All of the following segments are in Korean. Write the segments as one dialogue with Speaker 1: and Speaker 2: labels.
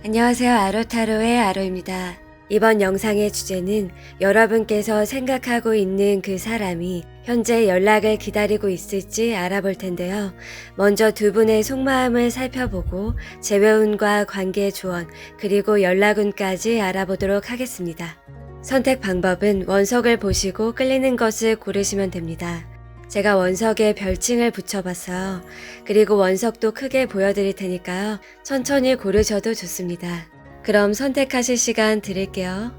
Speaker 1: 안녕하세요. 아로타로의 아로입니다. 이번 영상의 주제는 여러분께서 생각하고 있는 그 사람이 현재 연락을 기다리고 있을지 알아볼 텐데요. 먼저 두 분의 속마음을 살펴보고 재회운과 관계 조언 그리고 연락운까지 알아보도록 하겠습니다. 선택 방법은 원석을 보시고 끌리는 것을 고르시면 됩니다. 제가 원석에 별칭을 붙여봤어요. 그리고 원석도 크게 보여드릴 테니까요. 천천히 고르셔도 좋습니다. 그럼 선택하실 시간 드릴게요.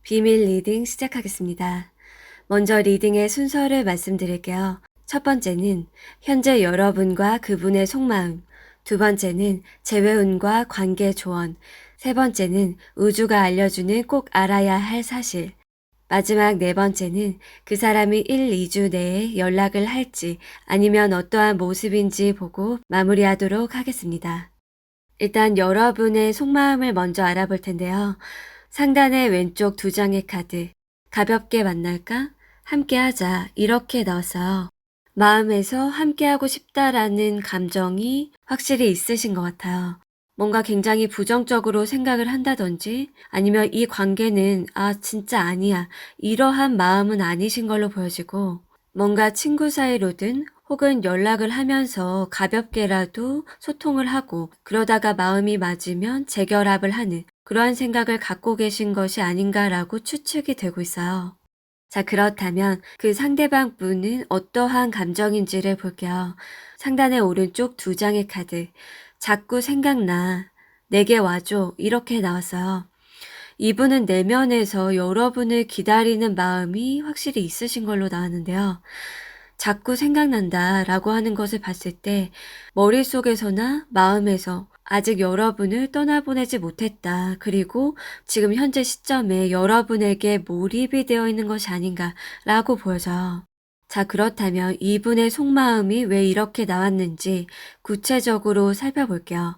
Speaker 1: 비밀 리딩 시작하겠습니다. 먼저 리딩의 순서를 말씀드릴게요. 첫 번째는 현재 여러분과 그분의 속마음, 두 번째는 재회운과 관계 조언, 세 번째는 우주가 알려주는 꼭 알아야 할 사실, 마지막 네 번째는 그 사람이 1, 2주 내에 연락을 할지 아니면 어떠한 모습인지 보고 마무리하도록 하겠습니다. 일단 여러분의 속마음을 먼저 알아볼 텐데요. 상단의 왼쪽 두 장의 카드, 가볍게 만날까? 함께하자 이렇게 나왔어요. 마음에서 함께하고 싶다라는 감정이 확실히 있으신 것 같아요. 뭔가 굉장히 부정적으로 생각을 한다든지 아니면 이 관계는 진짜 아니야 이러한 마음은 아니신 걸로 보여지고 뭔가 친구 사이로든 혹은 연락을 하면서 가볍게라도 소통을 하고 그러다가 마음이 맞으면 재결합을 하는 그러한 생각을 갖고 계신 것이 아닌가라고 추측이 되고 있어요. 자, 그렇다면 그 상대방 분은 어떠한 감정인지를 볼게요. 상단의 오른쪽 두 장의 카드. 자꾸 생각나. 내게 와줘. 이렇게 나왔어요. 이분은 내면에서 여러분을 기다리는 마음이 확실히 있으신 걸로 나왔는데요. 자꾸 생각난다 라고 하는 것을 봤을 때 머릿속에서나 마음에서 아직 여러분을 떠나보내지 못했다. 그리고 지금 현재 시점에 여러분에게 몰입이 되어 있는 것이 아닌가 라고 보여져요. 자, 그렇다면 이분의 속마음이 왜 이렇게 나왔는지 구체적으로 살펴볼게요.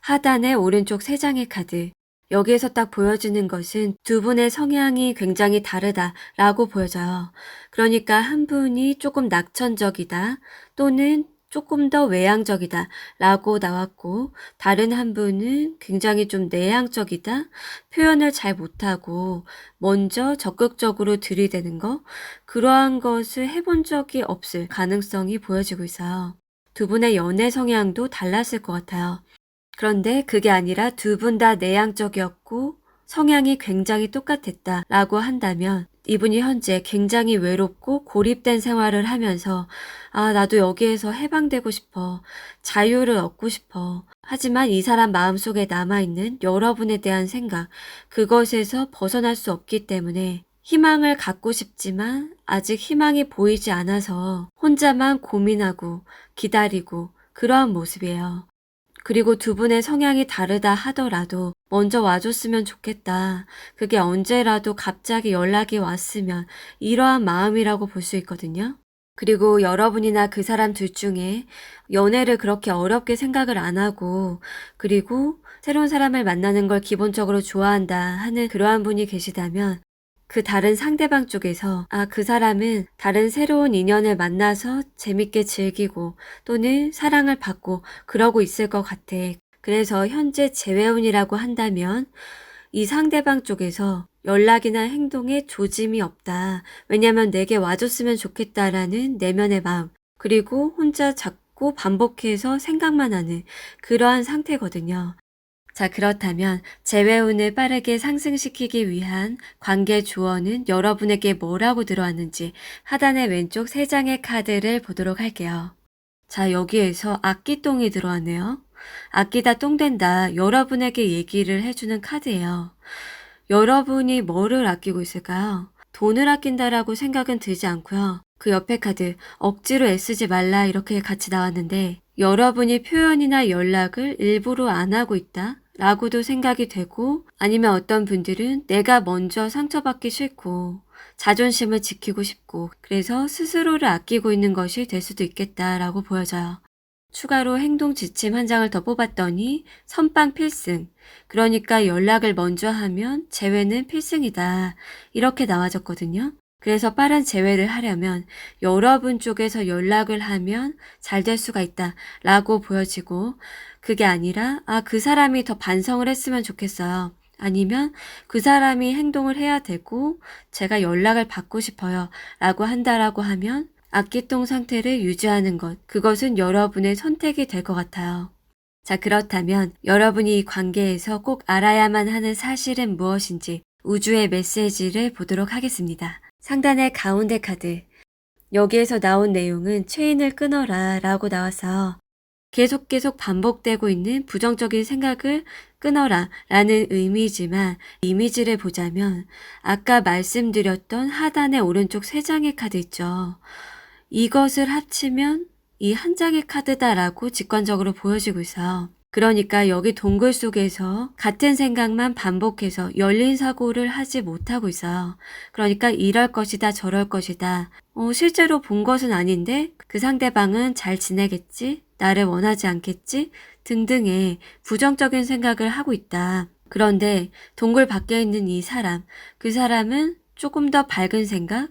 Speaker 1: 하단의 오른쪽 세 장의 카드. 여기에서 딱 보여지는 것은 두 분의 성향이 굉장히 다르다라고 보여져요. 그러니까 한 분이 조금 낙천적이다 또는 조금 더 외향적이다 라고 나왔고 다른 한 분은 굉장히 좀 내향적이다, 표현을 잘 못하고 먼저 적극적으로 들이대는 거, 그러한 것을 해본 적이 없을 가능성이 보여지고 있어요. 두 분의 연애 성향도 달랐을 것 같아요. 그런데 그게 아니라 두 분 다 내향적이었고 성향이 굉장히 똑같았다라고 한다면 이분이 현재 굉장히 외롭고 고립된 생활을 하면서 나도 여기에서 해방되고 싶어. 자유를 얻고 싶어. 하지만 이 사람 마음속에 남아있는 여러분에 대한 생각, 그것에서 벗어날 수 없기 때문에 희망을 갖고 싶지만 아직 희망이 보이지 않아서 혼자만 고민하고 기다리고 그러한 모습이에요. 그리고 두 분의 성향이 다르다 하더라도 먼저 와줬으면 좋겠다. 그게 언제라도 갑자기 연락이 왔으면 이러한 마음이라고 볼 수 있거든요. 그리고 여러분이나 그 사람 둘 중에 연애를 그렇게 어렵게 생각을 안 하고 그리고 새로운 사람을 만나는 걸 기본적으로 좋아한다 하는 그러한 분이 계시다면 그 다른 상대방 쪽에서 그 사람은 다른 새로운 인연을 만나서 재밌게 즐기고 또는 사랑을 받고 그러고 있을 것 같아. 그래서 현재 재회운이라고 한다면 이 상대방 쪽에서 연락이나 행동에 조짐이 없다. 왜냐면 내게 와줬으면 좋겠다라는 내면의 마음, 그리고 혼자 자꾸 반복해서 생각만 하는 그러한 상태거든요. 자, 그렇다면 재회운을 빠르게 상승시키기 위한 관계 조언은 여러분에게 뭐라고 들어왔는지 하단의 왼쪽 3장의 카드를 보도록 할게요. 자, 여기에서 아끼똥이 들어왔네요. 아끼다 똥된다. 여러분에게 얘기를 해주는 카드예요. 여러분이 뭐를 아끼고 있을까요? 돈을 아낀다라고 생각은 들지 않고요. 그 옆에 카드 억지로 애쓰지 말라 이렇게 같이 나왔는데 여러분이 표현이나 연락을 일부러 안 하고 있다 라고도 생각이 되고 아니면 어떤 분들은 내가 먼저 상처받기 싫고 자존심을 지키고 싶고 그래서 스스로를 아끼고 있는 것이 될 수도 있겠다라고 보여져요. 추가로 행동 지침 한 장을 더 뽑았더니 선빵 필승. 그러니까 연락을 먼저 하면 재회는 필승이다. 이렇게 나와졌거든요. 그래서 빠른 재회를 하려면 여러분 쪽에서 연락을 하면 잘 될 수가 있다 라고 보여지고 그게 아니라 그 사람이 더 반성을 했으면 좋겠어요. 아니면 그 사람이 행동을 해야 되고 제가 연락을 받고 싶어요 라고 한다라고 하면 악기똥 상태를 유지하는 것, 그것은 여러분의 선택이 될 것 같아요. 자, 그렇다면 여러분이 이 관계에서 꼭 알아야만 하는 사실은 무엇인지 우주의 메시지를 보도록 하겠습니다. 상단의 가운데 카드, 여기에서 나온 내용은 체인을 끊어라 라고 나와서 계속 반복되고 있는 부정적인 생각을 끊어라 라는 의미지만 이미지를 보자면 아까 말씀드렸던 하단의 오른쪽 3장의 카드 있죠. 이것을 합치면 이 한 장의 카드다라고 직관적으로 보여지고 있어요. 그러니까 여기 동굴 속에서 같은 생각만 반복해서 열린 사고를 하지 못하고 있어요. 그러니까 이럴 것이다 저럴 것이다. 실제로 본 것은 아닌데 그 상대방은 잘 지내겠지? 나를 원하지 않겠지? 등등의 부정적인 생각을 하고 있다. 그런데 동굴 밖에 있는 이 사람, 그 사람은 조금 더 밝은 생각,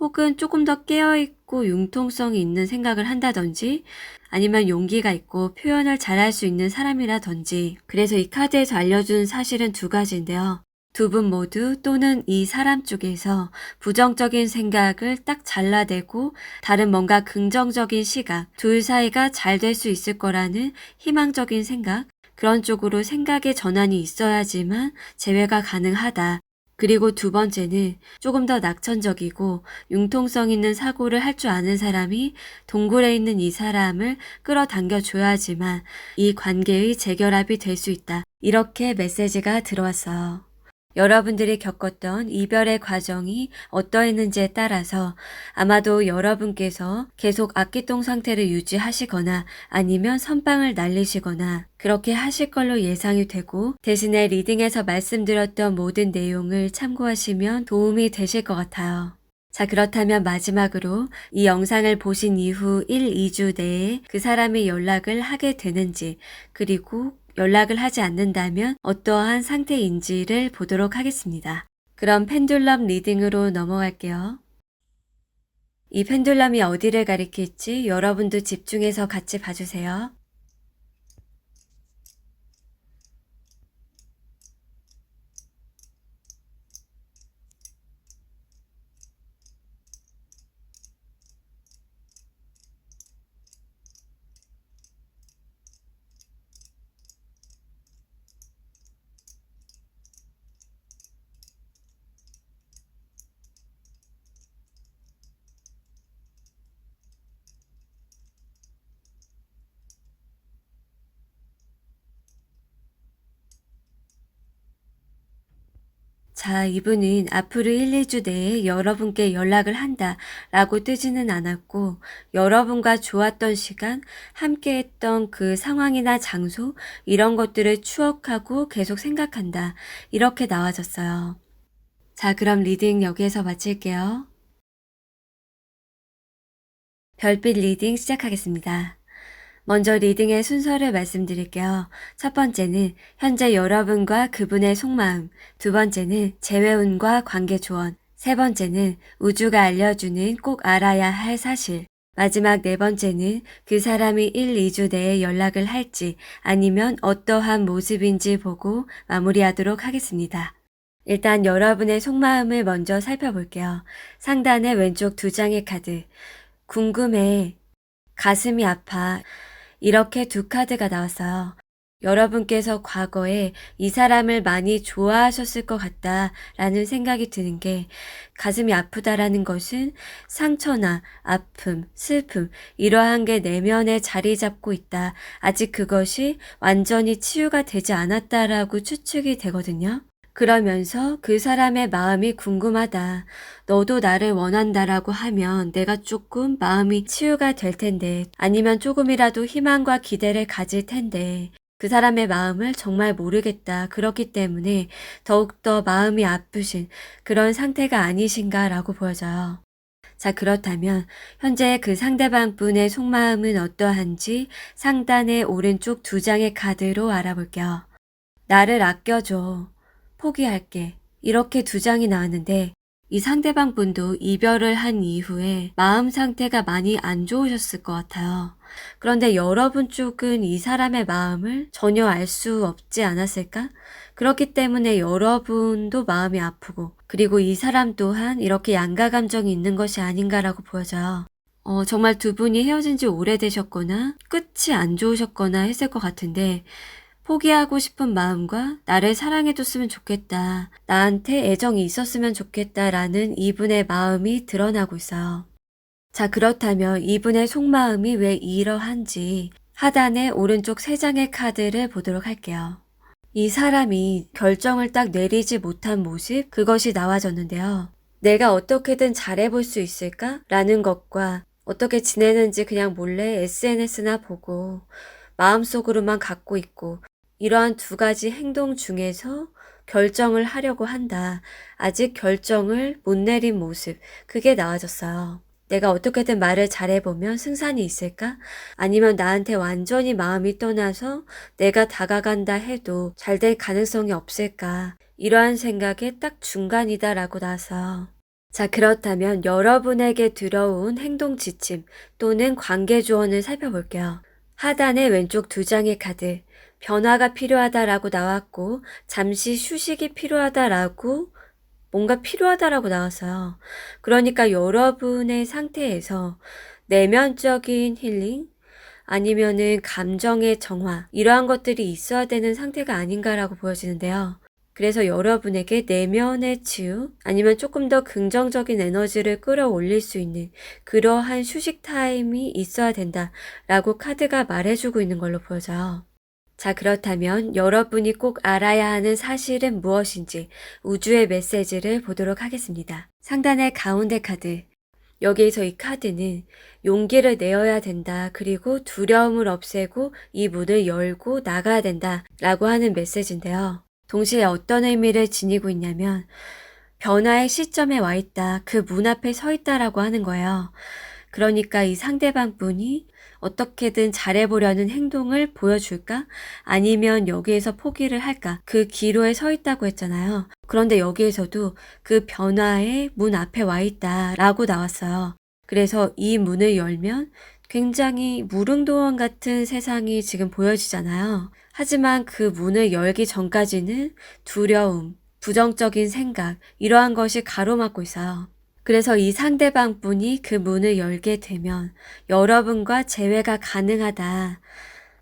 Speaker 1: 혹은 조금 더 깨어있고 융통성이 있는 생각을 한다든지 아니면 용기가 있고 표현을 잘할 수 있는 사람이라든지 그래서 이 카드에서 알려준 사실은 2가지인데요. 두 분 모두 또는 이 사람 쪽에서 부정적인 생각을 딱 잘라내고 다른 뭔가 긍정적인 시각, 둘 사이가 잘 될 수 있을 거라는 희망적인 생각, 그런 쪽으로 생각의 전환이 있어야지만 재회가 가능하다. 그리고 2번째는 조금 더 낙천적이고 융통성 있는 사고를 할 줄 아는 사람이 동굴에 있는 이 사람을 끌어당겨 줘야지만 이 관계의 재결합이 될 수 있다. 이렇게 메시지가 들어왔어요. 여러분들이 겪었던 이별의 과정이 어떠했는지에 따라서 아마도 여러분께서 계속 악기똥 상태를 유지하시거나 아니면 선빵을 날리시거나 그렇게 하실 걸로 예상이 되고 대신에 리딩에서 말씀드렸던 모든 내용을 참고하시면 도움이 되실 것 같아요. 자, 그렇다면 마지막으로 이 영상을 보신 이후 1, 2주 내에 그 사람이 연락을 하게 되는지 그리고 연락을 하지 않는다면 어떠한 상태인지를 보도록 하겠습니다. 그럼 펜듈럼 리딩으로 넘어갈게요. 이 펜듈럼이 어디를 가리킬지 여러분도 집중해서 같이 봐주세요. 자, 이분은 앞으로 1, 2주 내에 여러분께 연락을 한다 라고 뜨지는 않았고, 여러분과 좋았던 시간, 함께 했던 그 상황이나 장소, 이런 것들을 추억하고 계속 생각한다. 이렇게 나와졌어요. 자, 그럼 리딩 여기에서 마칠게요. 별빛 리딩 시작하겠습니다. 먼저 리딩의 순서를 말씀드릴게요. 첫 번째는 현재 여러분과 그분의 속마음, 두 번째는 재회운과 관계 조언, 세 번째는 우주가 알려주는 꼭 알아야 할 사실, 마지막 네 번째는 그 사람이 1, 2주 내에 연락을 할지 아니면 어떠한 모습인지 보고 마무리하도록 하겠습니다. 일단 여러분의 속마음을 먼저 살펴볼게요. 상단의 왼쪽 두 장의 카드. 궁금해. 가슴이 아파. 이렇게 두 카드가 나왔어요. 여러분께서 과거에 이 사람을 많이 좋아하셨을 것 같다라는 생각이 드는 게, 가슴이 아프다라는 것은 상처나 아픔, 슬픔 이러한 게 내면에 자리 잡고 있다. 아직 그것이 완전히 치유가 되지 않았다라고 추측이 되거든요. 그러면서 그 사람의 마음이 궁금하다. 너도 나를 원한다라고 하면 내가 조금 마음이 치유가 될 텐데, 아니면 조금이라도 희망과 기대를 가질 텐데, 그 사람의 마음을 정말 모르겠다. 그렇기 때문에 더욱더 마음이 아프신 그런 상태가 아니신가라고 보여져요. 자, 그렇다면 현재 그 상대방 분의 속마음은 어떠한지 상단의 오른쪽 두 장의 카드로 알아볼게요. 나를 아껴줘. 포기할게. 이렇게 두 장이 나왔는데, 이 상대방 분도 이별을 한 이후에 마음 상태가 많이 안 좋으셨을 것 같아요. 그런데 여러분 쪽은 이 사람의 마음을 전혀 알 수 없지 않았을까? 그렇기 때문에 여러분도 마음이 아프고, 그리고 이 사람 또한 이렇게 양가 감정이 있는 것이 아닌가라고 보여져요. 정말 두 분이 헤어진 지 오래되셨거나 끝이 안 좋으셨거나 했을 것 같은데, 포기하고 싶은 마음과 나를 사랑해줬으면 좋겠다, 나한테 애정이 있었으면 좋겠다라는 이분의 마음이 드러나고 있어요. 자, 그렇다면 이분의 속마음이 왜 이러한지 하단의 오른쪽 세 장의 카드를 보도록 할게요. 이 사람이 결정을 딱 내리지 못한 모습, 그것이 나와졌는데요. 내가 어떻게든 잘해볼 수 있을까? 라는 것과 어떻게 지내는지 그냥 몰래 SNS나 보고 마음속으로만 갖고 있고, 이러한 두 가지 행동 중에서 결정을 하려고 한다. 아직 결정을 못 내린 모습, 그게 나와졌어요. 내가 어떻게든 말을 잘해보면 승산이 있을까? 아니면 나한테 완전히 마음이 떠나서 내가 다가간다 해도 잘 될 가능성이 없을까? 이러한 생각의 딱 중간이다라고 나와서, 자, 그렇다면 여러분에게 들어온 행동 지침 또는 관계 조언을 살펴볼게요. 하단의 왼쪽 두 장의 카드, 변화가 필요하다라고 나왔고, 잠시 휴식이 필요하다라고, 뭔가 필요하다라고 나왔어요. 그러니까 여러분의 상태에서 내면적인 힐링, 아니면은 감정의 정화, 이러한 것들이 있어야 되는 상태가 아닌가라고 보여지는데요. 그래서 여러분에게 내면의 치유, 아니면 조금 더 긍정적인 에너지를 끌어올릴 수 있는 그러한 휴식 타임이 있어야 된다라고 카드가 말해주고 있는 걸로 보여져요. 자, 그렇다면 여러분이 꼭 알아야 하는 사실은 무엇인지 우주의 메시지를 보도록 하겠습니다. 상단의 가운데 카드. 여기에서 이 카드는 용기를 내어야 된다. 그리고 두려움을 없애고 이 문을 열고 나가야 된다. 라고 하는 메시지인데요. 동시에 어떤 의미를 지니고 있냐면, 변화의 시점에 와 있다. 그 문 앞에 서 있다라고 하는 거예요. 그러니까 이 상대방 분이 어떻게든 잘해보려는 행동을 보여줄까? 아니면 여기에서 포기를 할까? 그 기로에 서 있다고 했잖아요. 그런데 여기에서도 그 변화의 문 앞에 와 있다라고 나왔어요. 그래서 이 문을 열면 굉장히 무릉도원 같은 세상이 지금 보여지잖아요. 하지만 그 문을 열기 전까지는 두려움, 부정적인 생각, 이러한 것이 가로막고 있어요. 그래서 이 상대방 분이 그 문을 열게 되면 여러분과 재회가 가능하다.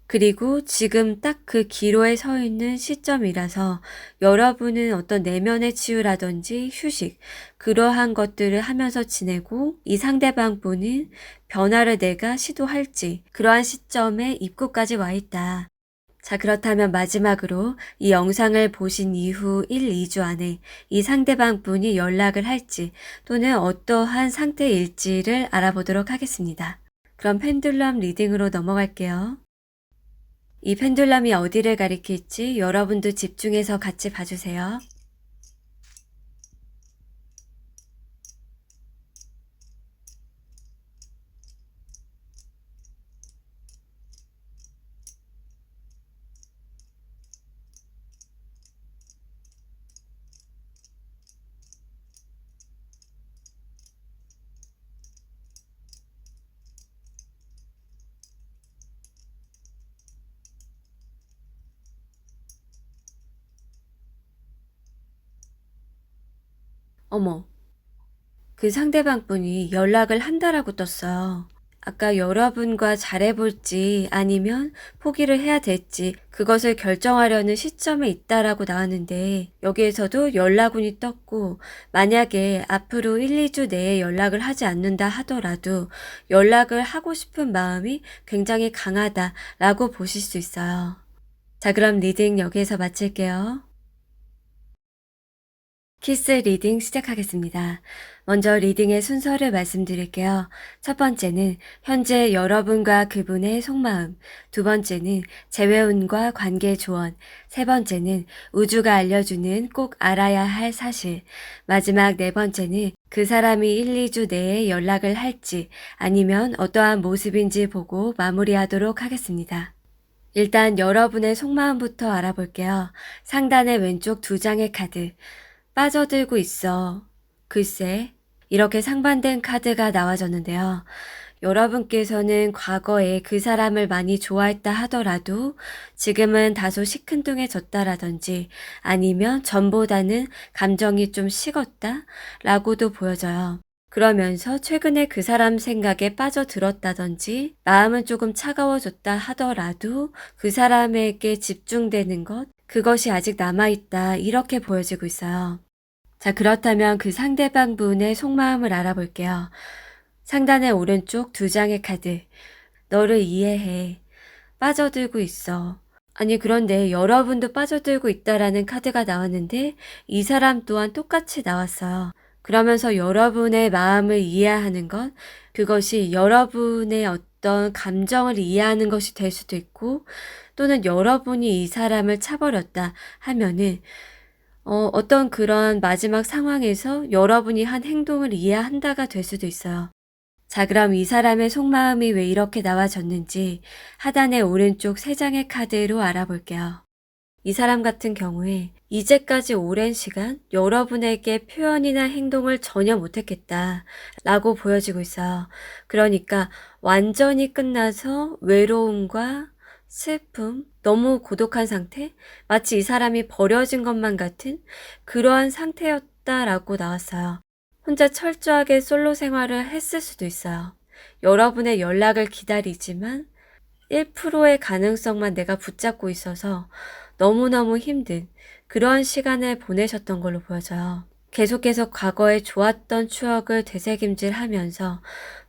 Speaker 1: 그리고 지금 딱 그 기로에 서 있는 시점이라서 여러분은 어떤 내면의 치유라든지 휴식, 그러한 것들을 하면서 지내고, 이 상대방 분은 변화를 내가 시도할지 그러한 시점에 입구까지 와 있다. 자, 그렇다면 마지막으로 이 영상을 보신 이후 1, 2주 안에 이 상대방 분이 연락을 할지 또는 어떠한 상태일지를 알아보도록 하겠습니다. 그럼 펜듈럼 리딩으로 넘어갈게요. 이 펜듈럼이 어디를 가리킬지 여러분도 집중해서 같이 봐주세요. 어머, 그 상대방 분이 연락을 한다라고 떴어요. 아까 여러분과 잘해볼지 아니면 포기를 해야 될지 그것을 결정하려는 시점에 있다라고 나왔는데 여기에서도 연락운이 떴고 만약에 앞으로 1, 2주 내에 연락을 하지 않는다 하더라도 연락을 하고 싶은 마음이 굉장히 강하다라고 보실 수 있어요. 자, 그럼 리딩 여기에서 마칠게요. 키스 리딩 시작하겠습니다. 먼저 리딩의 순서를 말씀드릴게요. 첫 번째는 현재 여러분과 그분의 속마음, 두 번째는 재회운과 관계 조언, 세 번째는 우주가 알려주는 꼭 알아야 할 사실, 마지막 네 번째는 그 사람이 1, 2주 내에 연락을 할지 아니면 어떠한 모습인지 보고 마무리하도록 하겠습니다. 일단 여러분의 속마음부터 알아볼게요. 상단의 왼쪽 두 장의 카드. 빠져들고 있어. 글쎄, 이렇게 상반된 카드가 나와졌는데요. 여러분께서는 과거에 그 사람을 많이 좋아했다 하더라도 지금은 다소 시큰둥해졌다라든지 아니면 전보다는 감정이 좀 식었다 라고도 보여져요. 그러면서 최근에 그 사람 생각에 빠져들었다든지 마음은 조금 차가워졌다 하더라도 그 사람에게 집중되는 것, 그것이 아직 남아있다 이렇게 보여지고 있어요. 자, 그렇다면 그 상대방 분의 속마음을 알아볼게요. 상단의 오른쪽 두 장의 카드. 너를 이해해. 빠져들고 있어. 아니, 그런데 여러분도 빠져들고 있다라는 카드가 나왔는데 이 사람 또한 똑같이 나왔어요. 그러면서 여러분의 마음을 이해하는 것, 그것이 여러분의 어떤 감정을 이해하는 것이 될 수도 있고 또는 여러분이 이 사람을 차버렸다 하면은 어떤 그런 마지막 상황에서 여러분이 한 행동을 이해한다가 될 수도 있어요. 자, 그럼 이 사람의 속마음이 왜 이렇게 나와졌는지 하단의 오른쪽 세 장의 카드로 알아볼게요. 이 사람 같은 경우에 이제까지 오랜 시간 여러분에게 표현이나 행동을 전혀 못했겠다 라고 보여지고 있어요. 그러니까 완전히 끝나서 외로움과 슬픔, 너무 고독한 상태, 마치 이 사람이 버려진 것만 같은 그러한 상태였다라고 나왔어요. 혼자 철저하게 솔로 생활을 했을 수도 있어요. 여러분의 연락을 기다리지만 1%의 가능성만 내가 붙잡고 있어서 너무너무 힘든 그러한 시간을 보내셨던 걸로 보여져요. 계속해서 과거에 좋았던 추억을 되새김질하면서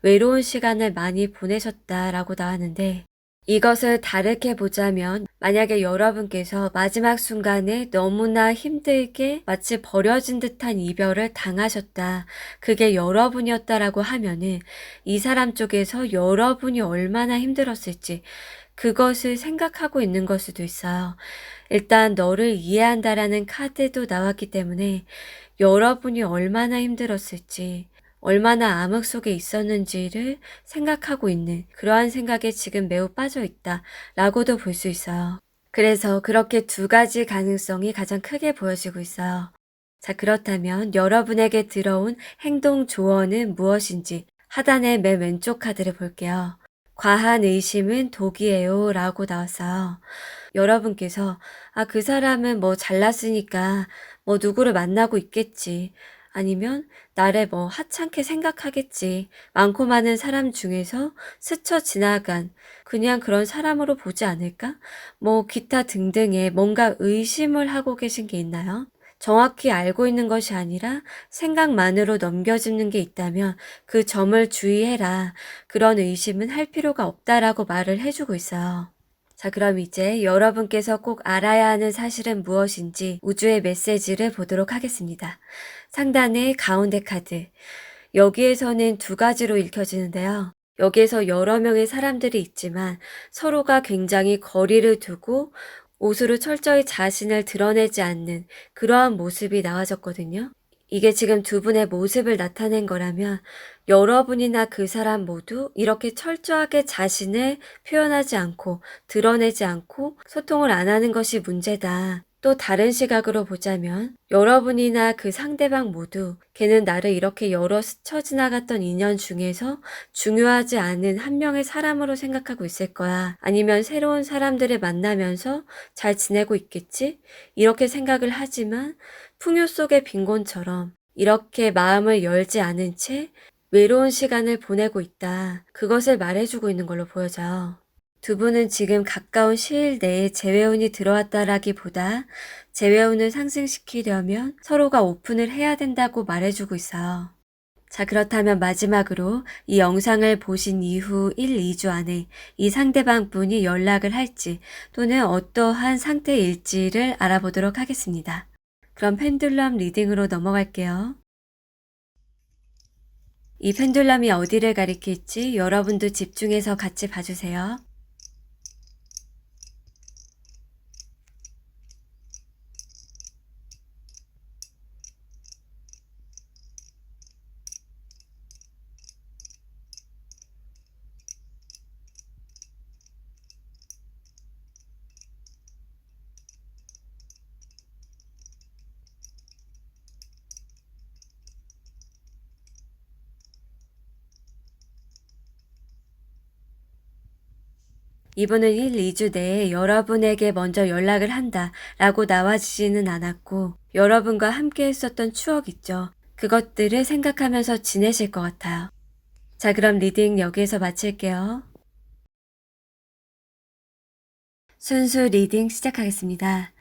Speaker 1: 외로운 시간을 많이 보내셨다라고 나왔는데 이것을 다르게 보자면 만약에 여러분께서 마지막 순간에 너무나 힘들게 마치 버려진 듯한 이별을 당하셨다. 그게 여러분이었다라고 하면은 이 사람 쪽에서 여러분이 얼마나 힘들었을지 그것을 생각하고 있는 걸 수도 있어요. 일단 너를 이해한다라는 카드도 나왔기 때문에 여러분이 얼마나 힘들었을지 얼마나 암흑 속에 있었는지를 생각하고 있는 그러한 생각에 지금 매우 빠져 있다 라고도 볼 수 있어요. 그래서 그렇게 두 가지 가능성이 가장 크게 보여지고 있어요. 자, 그렇다면 여러분에게 들어온 행동 조언은 무엇인지 하단의 맨 왼쪽 카드를 볼게요. 과한 의심은 독이에요 라고 나왔어요. 여러분께서 그 사람은 뭐 잘났으니까 뭐 누구를 만나고 있겠지. 아니면 나를 뭐 하찮게 생각하겠지. 많고 많은 사람 중에서 스쳐 지나간 그냥 그런 사람으로 보지 않을까? 뭐 기타 등등의 뭔가 의심을 하고 계신 게 있나요? 정확히 알고 있는 것이 아니라 생각만으로 넘겨짚는 게 있다면 그 점을 주의해라. 그런 의심은 할 필요가 없다라고 말을 해주고 있어요. 자, 그럼 이제 여러분께서 꼭 알아야 하는 사실은 무엇인지 우주의 메시지를 보도록 하겠습니다. 상단의 가운데 카드. 여기에서는 두 가지로 읽혀지는데요. 여기에서 여러 명의 사람들이 있지만 서로가 굉장히 거리를 두고 옷으로 철저히 자신을 드러내지 않는 그러한 모습이 나와졌거든요. 이게 지금 두 분의 모습을 나타낸 거라면 여러분이나 그 사람 모두 이렇게 철저하게 자신을 표현하지 않고 드러내지 않고 소통을 안 하는 것이 문제다. 또 다른 시각으로 보자면 여러분이나 그 상대방 모두 걔는 나를 이렇게 여러 스쳐 지나갔던 인연 중에서 중요하지 않은 한 명의 사람으로 생각하고 있을 거야. 아니면 새로운 사람들을 만나면서 잘 지내고 있겠지? 이렇게 생각을 하지만 풍요 속의 빈곤처럼 이렇게 마음을 열지 않은 채 외로운 시간을 보내고 있다. 그것을 말해주고 있는 걸로 보여져요. 두 분은 지금 가까운 시일 내에 재회운이 들어왔다라기보다 재회운을 상승시키려면 서로가 오픈을 해야 된다고 말해주고 있어요. 자, 그렇다면 마지막으로 이 영상을 보신 이후 1, 2주 안에 이 상대방 분이 연락을 할지 또는 어떠한 상태일지를 알아보도록 하겠습니다. 그럼 펜듈럼 리딩으로 넘어갈게요. 이 펜듈럼이 어디를 가리킬지 여러분도 집중해서 같이 봐주세요. 이분은 1, 2주 내에 여러분에게 먼저 연락을 한다 라고 나와지지는 않았고 여러분과 함께 했었던 추억 있죠. 그것들을 생각하면서 지내실 것 같아요. 자, 그럼 리딩 여기에서 마칠게요. 순수 리딩 시작하겠습니다.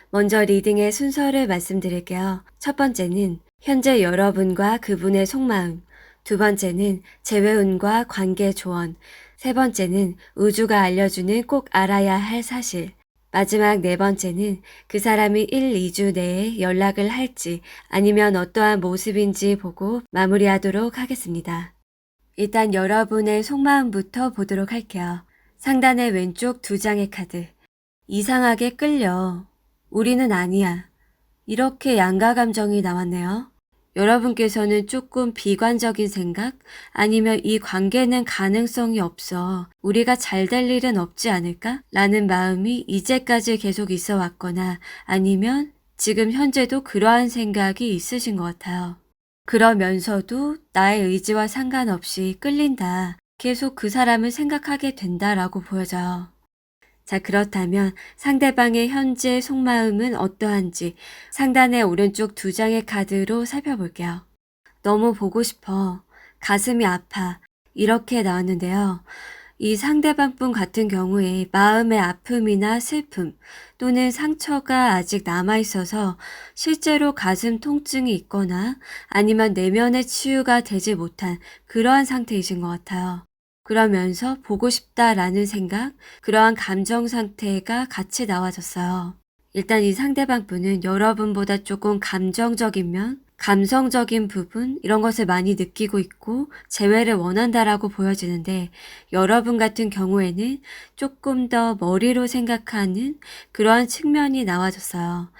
Speaker 1: 먼저 리딩의 순서를 말씀드릴게요. 첫 번째는 현재 여러분과 그분의 속마음, 두 번째는 재회운과 관계 조언, 세 번째는 우주가 알려주는 꼭 알아야 할 사실, 마지막 네 번째는 그 사람이 1, 2주 내에 연락을 할지 아니면 어떠한 모습인지 보고 마무리하도록 하겠습니다. 일단 여러분의 속마음부터 보도록 할게요. 상단의 왼쪽 두 장의 카드. 이상하게 끌려. 우리는 아니야. 이렇게 양가 감정이 나왔네요. 여러분께서는 조금 비관적인 생각 아니면 이 관계는 가능성이 없어. 우리가 잘 될 일은 없지 않을까? 라는 마음이 이제까지 계속 있어 왔거나 아니면 지금 현재도 그러한 생각이 있으신 것 같아요. 그러면서도 나의 의지와 상관없이 끌린다. 계속 그 사람을 생각하게 된다라고 보여져요. 자, 그렇다면 상대방의 현재 속마음은 어떠한지 상단의 오른쪽 두 장의 카드로 살펴볼게요. 너무 보고 싶어. 가슴이 아파. 이렇게 나왔는데요. 이 상대방 분 같은 경우에 마음의 아픔이나 슬픔 또는 상처가 아직 남아있어서 실제로 가슴 통증이 있거나 아니면 내면의 치유가 되지 못한 그러한 상태이신 것 같아요. 그러면서 보고 싶다라는 생각, 그러한 감정 상태가 같이 나와졌어요. 일단 이 상대방 분은 여러분보다 조금 감정적인 면, 감성적인 부분 이런 것을 많이 느끼고 있고 재회를 원한다라고 보여지는데 여러분 같은 경우에는 조금 더 머리로 생각하는 그러한 측면이 나와졌어요.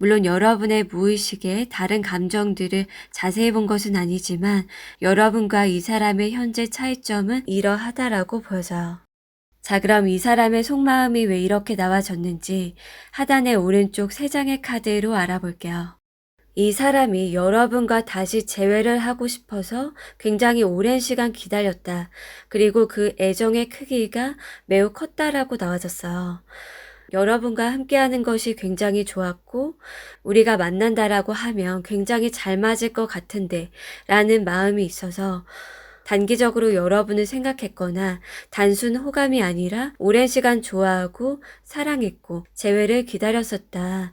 Speaker 1: 물론 여러분의 무의식에 다른 감정들을 자세히 본 것은 아니지만 여러분과 이 사람의 현재 차이점은 이러하다라고 보여져요. 자, 그럼 이 사람의 속마음이 왜 이렇게 나와졌는지 하단의 오른쪽 세 장의 카드로 알아볼게요. 이 사람이 여러분과 다시 재회를 하고 싶어서 굉장히 오랜 시간 기다렸다. 그리고 그 애정의 크기가 매우 컸다라고 나와졌어요. 여러분과 함께하는 것이 굉장히 좋았고 우리가 만난다라고 하면 굉장히 잘 맞을 것 같은데 라는 마음이 있어서 단기적으로 여러분을 생각했거나 단순 호감이 아니라 오랜 시간 좋아하고 사랑했고 재회를 기다렸었다.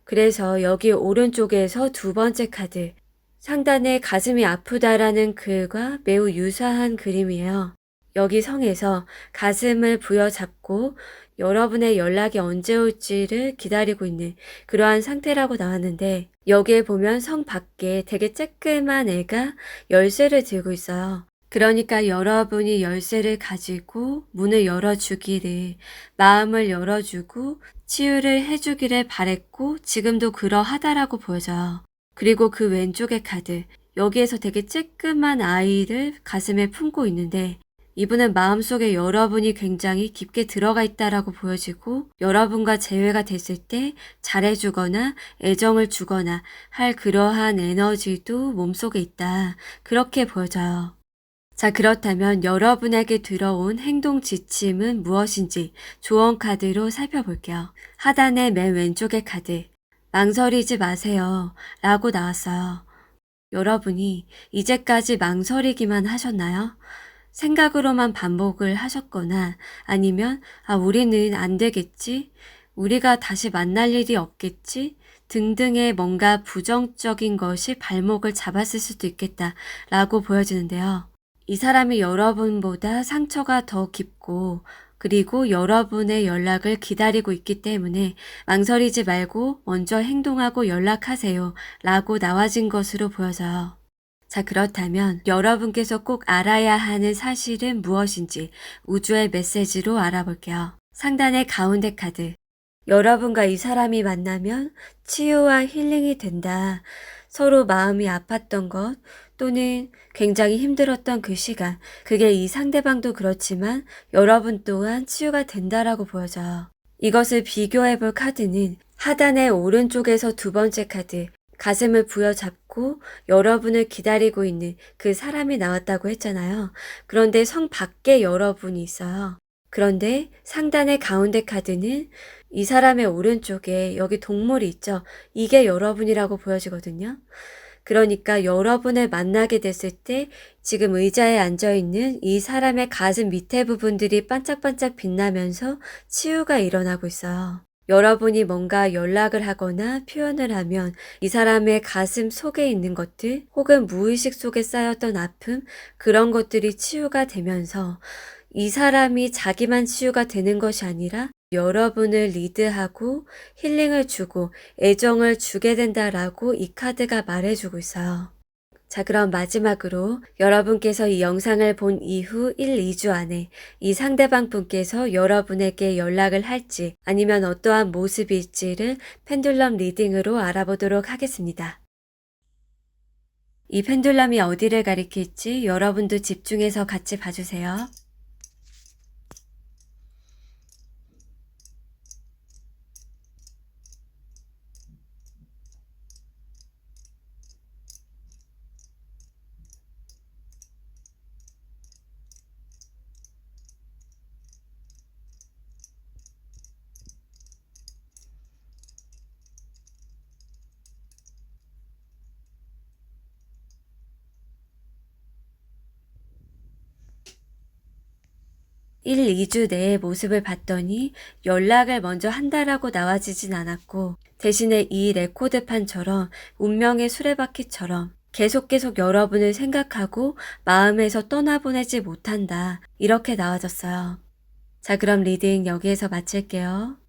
Speaker 1: 그래서 여기 오른쪽에서 두 번째 카드 상단에 가슴이 아프다라는 글과 매우 유사한 그림이에요. 여기 성에서 가슴을 부여잡고 여러분의 연락이 언제 올지를 기다리고 있는 그러한 상태라고 나왔는데, 여기에 보면 성 밖에 되게 쬐끄만 애가 열쇠를 들고 있어요. 그러니까 여러분이 열쇠를 가지고 문을 열어주기를, 마음을 열어주고 치유를 해주기를 바랬고 지금도 그러하다라고 보여져요. 그리고 그 왼쪽의 카드, 여기에서 되게 쬐끄만 아이를 가슴에 품고 있는데, 이분은 마음속에 여러분이 굉장히 깊게 들어가 있다라고 보여지고, 여러분과 재회가 됐을 때 잘해주거나 애정을 주거나 할 그러한 에너지도 몸속에 있다, 그렇게 보여져요. 자, 그렇다면 여러분에게 들어온 행동 지침은 무엇인지 조언 카드로 살펴볼게요. 하단의 맨 왼쪽의 카드, 망설이지 마세요 라고 나왔어요. 여러분이 이제까지 망설이기만 하셨나요? 생각으로만 반복을 하셨거나 아니면 우리는 안 되겠지, 우리가 다시 만날 일이 없겠지 등등의 뭔가 부정적인 것이 발목을 잡았을 수도 있겠다 라고 보여지는데요. 이 사람이 여러분보다 상처가 더 깊고 그리고 여러분의 연락을 기다리고 있기 때문에 망설이지 말고 먼저 행동하고 연락하세요 라고 나와진 것으로 보여져요. 자, 그렇다면 여러분께서 꼭 알아야 하는 사실은 무엇인지 우주의 메시지로 알아볼게요. 상단의 가운데 카드, 여러분과 이 사람이 만나면 치유와 힐링이 된다. 서로 마음이 아팠던 것 또는 굉장히 힘들었던 그 시간, 그게 이 상대방도 그렇지만 여러분 또한 치유가 된다라고 보여져요. 이것을 비교해 볼 카드는 하단의 오른쪽에서 두 번째 카드, 가슴을 부여잡고 여러분을 기다리고 있는 그 사람이 나왔다고 했잖아요. 그런데 성 밖에 여러분이 있어요. 그런데 상단의 가운데 카드는 이 사람의 오른쪽에 여기 동물이 있죠. 이게 여러분이라고 보여지거든요. 그러니까 여러분을 만나게 됐을 때 지금 의자에 앉아있는 이 사람의 가슴 밑에 부분들이 반짝반짝 빛나면서 치유가 일어나고 있어요. 여러분이 뭔가 연락을 하거나 표현을 하면 이 사람의 가슴 속에 있는 것들 혹은 무의식 속에 쌓였던 아픔, 그런 것들이 치유가 되면서 이 사람이 자기만 치유가 되는 것이 아니라 여러분을 리드하고 힐링을 주고 애정을 주게 된다라고 이 카드가 말해주고 있어요. 자, 그럼 마지막으로 여러분께서 이 영상을 본 이후 1, 2주 안에 이 상대방 분께서 여러분에게 연락을 할지 아니면 어떠한 모습일지를 펜듈럼 리딩으로 알아보도록 하겠습니다. 이 펜듈럼이 어디를 가리킬지 여러분도 집중해서 같이 봐주세요. 일, 2주 내의 모습을 봤더니 연락을 먼저 한다라고 나와지진 않았고, 대신에 이 레코드판처럼 운명의 수레바퀴처럼 계속 여러분을 생각하고 마음에서 떠나보내지 못한다, 이렇게 나와졌어요. 자, 그럼 리딩 여기에서 마칠게요.